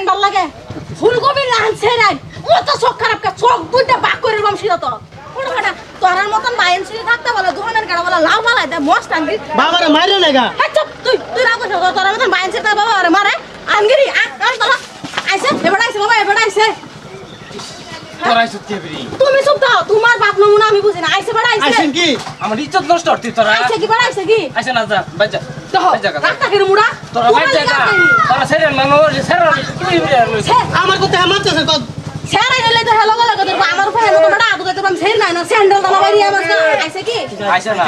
ভাল লাগে ফুলকপি লান ছেড়াই ও তো চোখ খারাপ কা চোখ দুইটা বাক করে রম ছিল তো কোন কথা তোরার মতন মাইন ছিল থাকতে বলে দোকানের গাড়া বলে লাউ মালাই দে মস্ত আনগি বাবারে মাইরে লাগা আচ্ছা তুই রাগ করছ তোরার মতন মাইন ছিল বাবা আরে মারে আনগিরি তোরা আইছে এবারে আইছে বাবা এবারে আইছে তোরাইছ কেবরি তুমি চুপ দাও তোমার বাপ নমুনা আমি বুঝি না আইছে বড় আইছে আইছেন কি আমার ইজ্জত নষ্ট করতি তোরা আইছে কি বড় আইছে কি আইছে না যা বাজা বাজা কাটা করে মুড়া তোরা বাজা তোরা সেরে না নো সেরে তুই বিরে লইছ আমার কথা মানতেছে কত সেরাই গেলে তো হেলো গলা কত আমার উপরে হেলো বড় আদু তো আমি সের নাই না স্যান্ডেল দানা বাইরে আমার আইছে কি আইছে না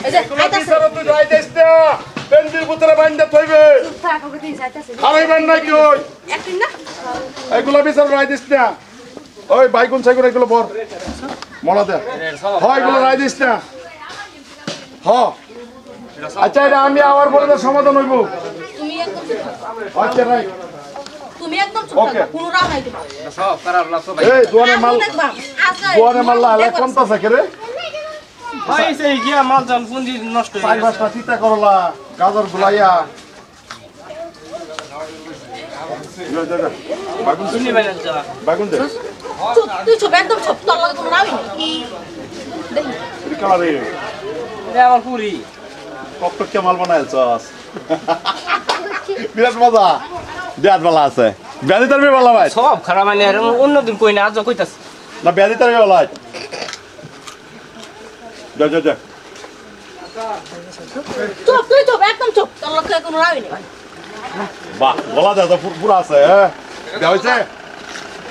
এই যে আইতাছে তুই রাইতেছ না পেন্দির পুত্রে বান্দা থইবে থাকো গতি যাইতাছে আরে বান নাই কি ওই একদিন না এগুলা বিচার রাইতেছ না ওই বাইকুন সাইকুন এগুলো বর মলা দে হয় এগুলো রাইতেছ না হ আচ্ছা এটা আমি আবার বলে দে সমাধান হইব তুমি একদম আচ্ছা রাইট তুমি একদম চুপ থাকো কোনো রাগ নাই তোমার সব খারাপ লাগছো ভাই এই দোয়ানে মাল দোয়ানে মাল লাগে কোনটা থাকে রে হইছে গিয়া মাল জান পুঞ্জি নষ্ট হয়ে চার পাঁচটা চিন্তা করলা গাজর গুলাইয়া বাগুন শুনি ভাই না বাগুন দে চুপ তুই চুপ একদম চুপ তোর লাগে কোনো রাগ নেই দেখি এই কালারে এ আমার পুরি ককটকে মাল বানাইছস বিরাট মজা বিরাট ভালো আছে ব্যাধি তার ভালো ভাই সব খারাপ মানে আর অন্যদিন কই না আজ কইতাছ না ব্যাধি তার ভালো ভাই যা যা যা চুপ তুই চুপ একদম চুপ তোর লাগে কোনো রাগ নেই বাহ গলা দে তো পুরো আছে হ্যাঁ বিয়া হইছে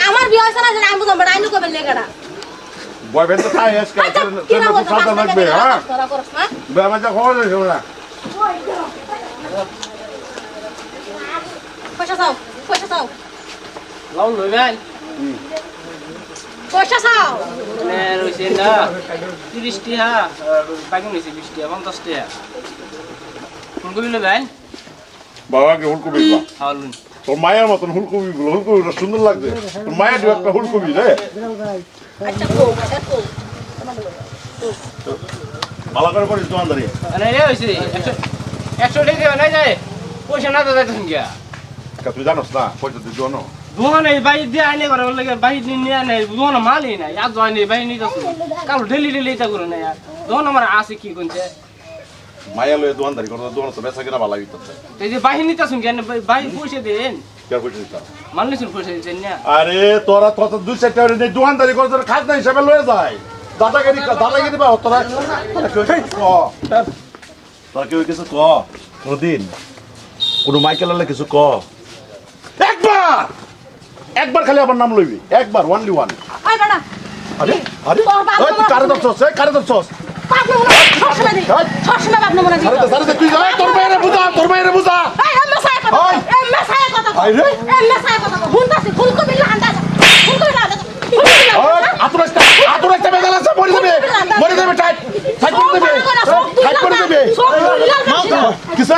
আমার বিয়ে হইছে না যে আমি বুঝাম বড় আইনু কবে লেগাড়া বয়ফ্রেন্ড তো খাই আজকে তেল তো সাদা লাগবে হ্যাঁ তোরা করছ না বিয়া মজা খবর দিছ না পয়সা চাও লাউ লইবেন পয়সা চাও মানে রইছে না 30 টাকা বাকি নিছে 20 টাকা 50 টাকা কোন কবি লইবেন বাবাকে হুলকবি বা হালুন তোর মায়ের মতন হুলকবি গুলো হুলকবিটা সুন্দর লাগছে তোর মায়ের দিও একটা হুলকবি রে আচ্ছা কো ভালো করে করিস দোকানদারি মানে রে হইছে 100 টাকা নাই যায় পয়সা না দাদা তুমি গিয়া তুই জানোস না পয়সা তুই জানো দোকানে বাই দিয়ে আইনে করে লাগে বাই নিয়ে নাই দোকানে মালই নাই আজ জয় নেই বাই নিয়ে যাচ্ছে কাল ডেলি ডেলি এটা করে না यार দোকান আমার আছে কি কোনছে মায়া লয়ে দোকানদারি করতে দোকান তো বেচা কিনা ভালো লাগিতেছে এই যে বাই নিতে শুন কেন বাই পয়সা দেন কে পয়সা দিতা মানলি শুন পয়সা দেন না আরে তোরা তো দুই চারটা নেই দোকানদারি করে তোর খাজনা হিসাবে লয়ে যায় দাদাগিরি বা তোরা তোরা কেউ কিছু ক কোনদিন কোনো মাইকেল আলে কিছু ক একবার খালি আমার নাম লইবি একবার ওয়ানলি ওয়ান আই বাড়া আরে আরে ওই তুই কারে ধরছস কারে ধরছস বাপ নমুনা সবসময় দিই সবসময় বাপ নমুনা দিই আরে তুই যা তোর বাইরে বুঝা এই মেসায় কথা হুনতাছি ফুলকপি লান্ডা ফুলকপি লান্ডা ওই আতুরাস্তা বেদাল আছে মরে যাবে টাইট করে দেবে কিসে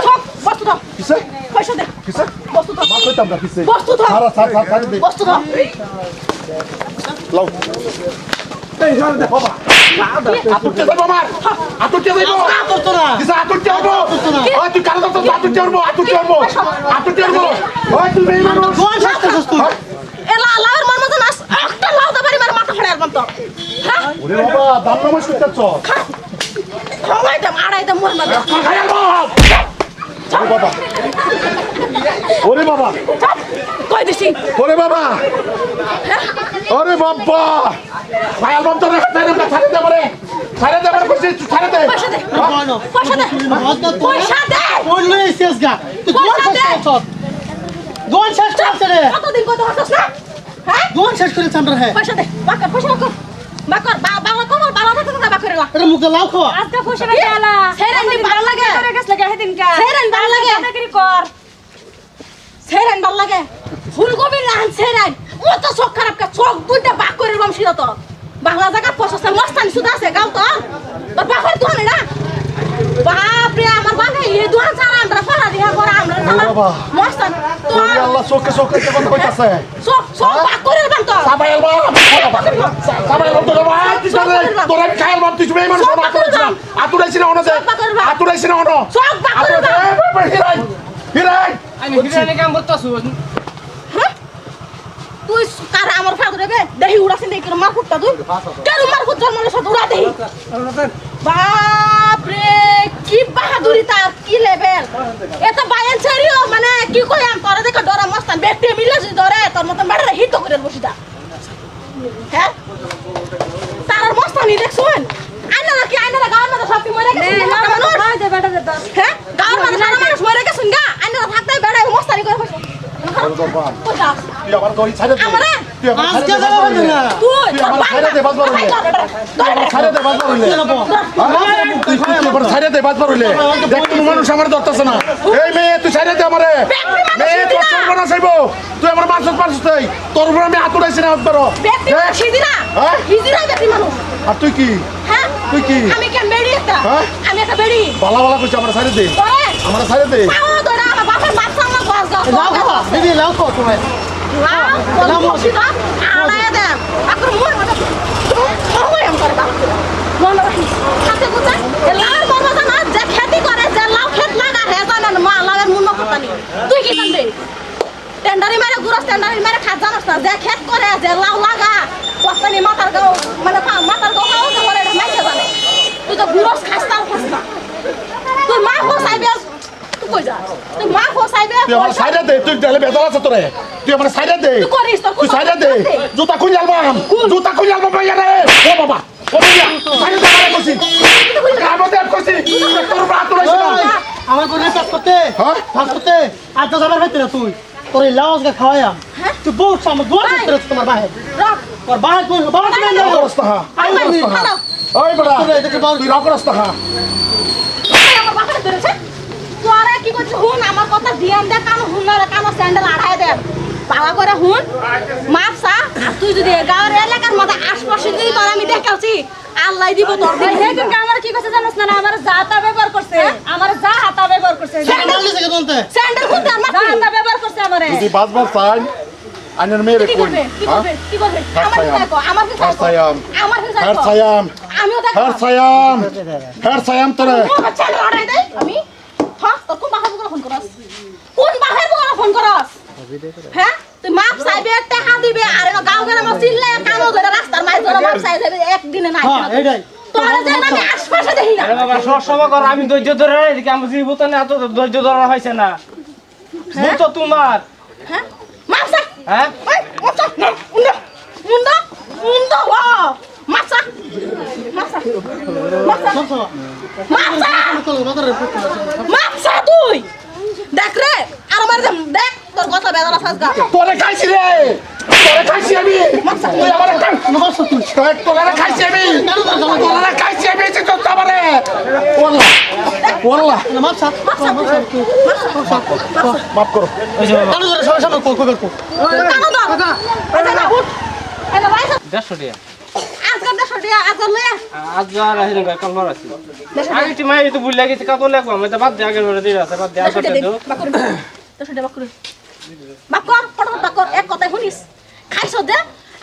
বস্তু দাও কিসে পয়সা দে কিসে বস্তু দাও মা কইতাম না কিসে বস্তু দাও সারা দে বস্তু দাও লাও এই জান দে বাবা আতুরতে যাবো আমার আতুরতে যাবো আতুরতে না কিসে আতুরতে যাবো ওই তুই কারো তো আতুরতে যাবো ওই তুই মেয়ে মানুষ কোন শাস্ত্রস তুই এলা লাউর মন মত নাস একটা লাউ দা বাড়ি মার মাথা ফাড়ে আলবাম তো হ্যাঁ ওরে বাবা দাম নমস করতেছ আড়াইটা মর না ওরে বাবা কই দিছি ওরে বাবা ওরে বাবা ভাই অ্যালবাম তো ছাড়ে দে কইছিস ছাড়ে দে পয়সা দে বলো পয়সা দে পয়সা দে কোন লই শেষ গা তুই কোন শেষ দোন শেষ করছ রে কতদিন কত হছস না হ্যাঁ দোন শেষ করে চামড়া হে পয়সা দে বাকর পয়সা বাকর বাবা কমল বাবা থাকতে না বাকর লা এটা মুখ লাও খাওয়া আজকে পয়সা না গেলা সেরেন ভালো লাগে করে গেছ লাগে হেদিন কা সেরেন ভালো লাগে চাকরি কর সেরেন ভালো লাগে ফুলকপি লান সেরেন ও তো চোখ খারাপ কা চোখ দুইটা বাক করে রম ছিল তো বাংলা জায়গা পছন্দ মস্তানি সুদা আছে গাও তো তোর বাপের দোকানে না বাপ রে আমার বাপে এই দোকান ছাড়া আমরা ফলা দিয়া করে আমরা মস্তান তো আল্লাহ চোখে কথা কইতাছে চোখ বাক করে রম তো সাবাই অ্যালবাম তো বাবা তোরা খাইল বাপ তুই মেয়ে মানুষ আতুরাইছিস না অনতে আতুরাইছিস না অন চোখ বাক করে হিরাই আমি হিরানে কাম করতাছু হ্যাঁ দে দেহি উড়াছিস দেই কেন মার ফুটটা তুই কেন মার ফুট জন্মের সাথে উড়া দেই বাপ রে কি বাহাদুরি তার কি লেভেল এটা বায়ান ছাড়িও মানে কি কই আম তোরে দেখে ডরা মস্তান ব্যক্তি মিলে যদি ধরে তোর মত বেড়া হিট করে বসিদা হ্যাঁ তার মস্তানি দেখছুন আইনারা গাওয়ার মধ্যে সব মরে গেছে হ্যাঁ গাওয়ার মধ্যে সারা মানুষ মরে গেছে গা আইনারা থাকতে বেড়া মস্তানি করে বসে তুই আমার দড়ি ছাড়ে দে আমারে তুই আমার আজকে ছাড়ে যাবো দে না তুই ছাড়ে দে বাজবার হইলে ছাড়ে দে বাজবার হইলে তুই ছাড়ে দে বাজবার হইলে দেখ কোন মানুষ আমার ধরতেছে না এই মেয়ে তুই ছাড়ে দে আমারে মেয়ে তোর সর্বনাশ হইব তুই আমার মারছস তুই তোর উপর আমি হাত উঠাইছি না একবারও ব্যক্তি মানুষ হিদিনা হ্যাঁ? হিদিনা ব্যক্তি মানুষ আর তুই কি হ্যাঁ তুই কি আমি কেন বেড়ি একটা হ্যাঁ? আমি একটা বেড়ি বালা বালা কইছ আমার ছাড়ে দে তোরে আমার ছাড়ে দে পাও ধরে আমার বাপের মাথা আমার গাছ গাছ লাও খাবা দিদি লাও খাও তুমি লাও বসিদা আড়ায় দে আকর মোর মনে মোর এম করে বাপ মনে রাখিস হাতে গুছা লাউ বাবা না যে খেতি করে যে লাউ ক্ষেত লাগা হে জানেন মা লাউয়ের মূল্য কত নি তুই কি জানবি টেন্ডারি মেরে গুরস টেন্ডারি মেরে খাত জানাস না যে ক্ষেত করে যে লাউ লাগা কতনি মাথার গাও মানে মাথার গাও খাও তো করে মাইছে জানে তুই তো গুরস খাস্তা খাস্তা তুই মা ফসাইবে তুই কই যা তুই মা ফসাইবে তুই আমার ছাড়ে দে তুই তাহলে বেদল আছে তোরে তুই আমার ছাড়ে দে তুই করিস তো তুই ছাড়ে দে জুতা খুঁজে আলবাম জুতা খুঁজে আলবাম ভাইয়া রে ও বাবা ও ভাইয়া ছাড়ে দে আমারে কইছি কামতে কইছি তোর বাত উড়াইছ না আমার কোনে কাজ করতে হ্যাঁ? কাজ করতে আজ তো যাবার খাইতে না তুই তোর এই লাউ আজকে খাওয়াইয়া তুই বহুত আমার দোয়া করতে রে তোমার বাহে রাখ তোর বাহে কই বাবা তুমি না রাস্তা হ্যাঁ খালো ওই বড়া তুই দেখে বাল তুই রাখ রাস্তা হ্যাঁ আমার বাপরে ধরেছে তোরা কি করছিস হুন আমার কথা দিয়ান দে কান হুন না কান স্যান্ডেল আড়াই দে পাওয়া করে হুন মাপসা আর তুই যদি গাঁয়ের এলাকার মধ্যে আশপাশে যদি তোর আমি দেখাচ্ছি আল্লাহ দিব তোর দিন সেদিনকে আমার কি করছে জানিস না আমার জাতা ব্যবহার করছে আমার যা হাতা ব্যবহার করছে মারলি থেকে দনতে স্যান্ডেল খুলতে আমার হাতা ব্যবহার করছে আমারে যদি বাজবার চাই আইনের মেরে কি কই করবে কি করবে কি করবে আমার কি হার সায়াম আমার কি হার সায়াম আমিও দেখ হার সায়াম হার সায়াম তোরে চ্যানেল আড়াই দেই আমি হ্যাঁ তো কোন বাহার বুকে ফোন করস কোন বাহার বুকে ফোন করস হ্যাঁ তুই মাপ চাইবে টাকা দিবে আর গাঁও গ্রামে চিল্লে কানো ধরে রাস্তার মাঝে ধরে মাপ চাই দেবে একদিনে নাই হ্যাঁ এইটাই তোরা যে আমি আশপাশে দেখি না আরে বাবা সব সময় কর আমি ধৈর্য ধরে এদিকে আমার জীবনে এত ধৈর্য ধরা হয়েছে না ভুল তো তোমার হ্যাঁ মাপ চাই হ্যাঁ ওই মাপ চাই না মুন্ডা মুন্ডা ওয়া মাপ চাই মাপ চাই মাপ চাই সব সব মাপ চাই চল বাজারে ফুটতে মাপ চাই তুই দেখ রে আর আমার দেখ তোর কথা বেদনা সাজগা তোরে খাইছি রে তোরে খাইছি আমি তুই আমারে খাই নবস তুই তোরে খাইছি আমি তোরে খাইছি আমি যে তো আমারে ওয়াল্লাহ ওয়াল্লাহ মাপ সাপ মাপ সাপ মাফ করো কালো ধরে সবাই সামনে কই কই কই কানো দাও এটা না উঠ এটা ভাই 150 টাকা আজকে দেশো দিয়া আজকে লয়া আজ আর আহিন গায় কাল মার আছে আগে টি মাই তো ভুল লাগি কত লাগবো আমি তো বাদ দে আগে বলে দিই আছে বাদ দে দেশো আসতে দিয়া দাও বাকুর দেশো দিয়া বাকুর বাকর এক কথা শুনিস খাইছো দে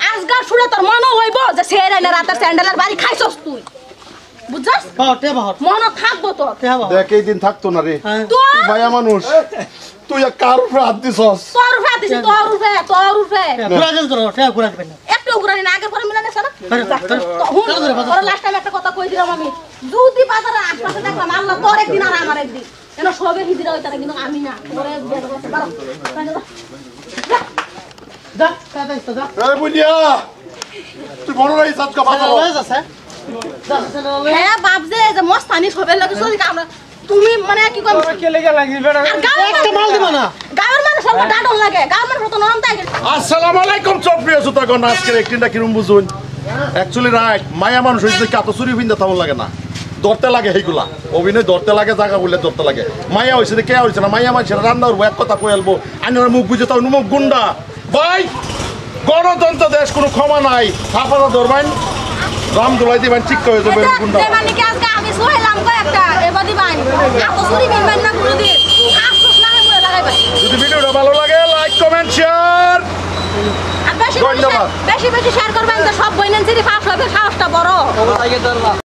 আজগা শুনে তোর মন হইব যে সেরে না রাতের স্যান্ডেলের বাড়ি খাইছস তুই বুঝছস বাহ টে বাহ মন থাকবো তোর টে বাহ দেখ এই দিন থাকতো না রে তোর ভাইয়া মানুষ তুই কার উপরে হাত দিছস তোর উঠে দিছি তোর উঠে ঘুরা দিন তোর টে ঘুরা দিবেন না একটু উগরানি না আগের পরে মিলা নেছ না হুন তোর লাস্ট টাইম একটা কথা কই দিলাম আমি যদি বাজারে আশপাশে দেখলাম আল্লাহ তোর একদিন আর আমার একদিন কেন সবে হিদিরা হইতারা কিন্তু আমি না তোরে বের করতে পারো যা তাই যা এই বুনিয়া তুই বড় রইছ আজকে বাজার লয়ে যাচ্ছে যা চলে লয়ে হ্যাঁ বাপ যে মস্তানি সবের লাগে চলি আমরা তুমি মানে কি কই তোরা কে লেগে লাগি বেটা একটা মাল দিব না গাঁয়ের মানুষ সব ডাডন লাগে গাঁয়ের মানুষ তো নরম তাই আসসালামু আলাইকুম চপ্রিয় সুতাগণ আজকের একটিনটা কিরম বুঝুন অ্যাকচুয়ালি রাইট মায়া মানুষ হইছে কি এত চুরি ভিন্দা তেমন লাগে না ধরতে লাগে সেইগুলা অভিনয় ধরতে লাগে জায়গা বললে ধরতে লাগে মায়া হয়েছে কে হয়েছে না মায়া মানুষের রান্না করবো এক কথা কয়ে আলবো আইনার মুখ বুঝে তাও মুখ গুন্ডা ভাই গণতন্ত্র দেশ কোনো ক্ষমা নাই আপনারা ধরবেন রাম দোলাই দিবেন ঠিক হয়ে যাবে গুন্ডা মানে কি আজকে আমি সইলাম কো একটা এবাদি বাইন এত চুরি বিনবেন না গুরুদি আফসোস না হয় মরে লাগাইবা যদি ভিডিওটা ভালো লাগে লাইক কমেন্ট শেয়ার আর বেশি ধন্যবাদ। বেশি শেয়ার করবেন তো সব বইনেন সিরি ফাঁস হবে সাহসটা বড়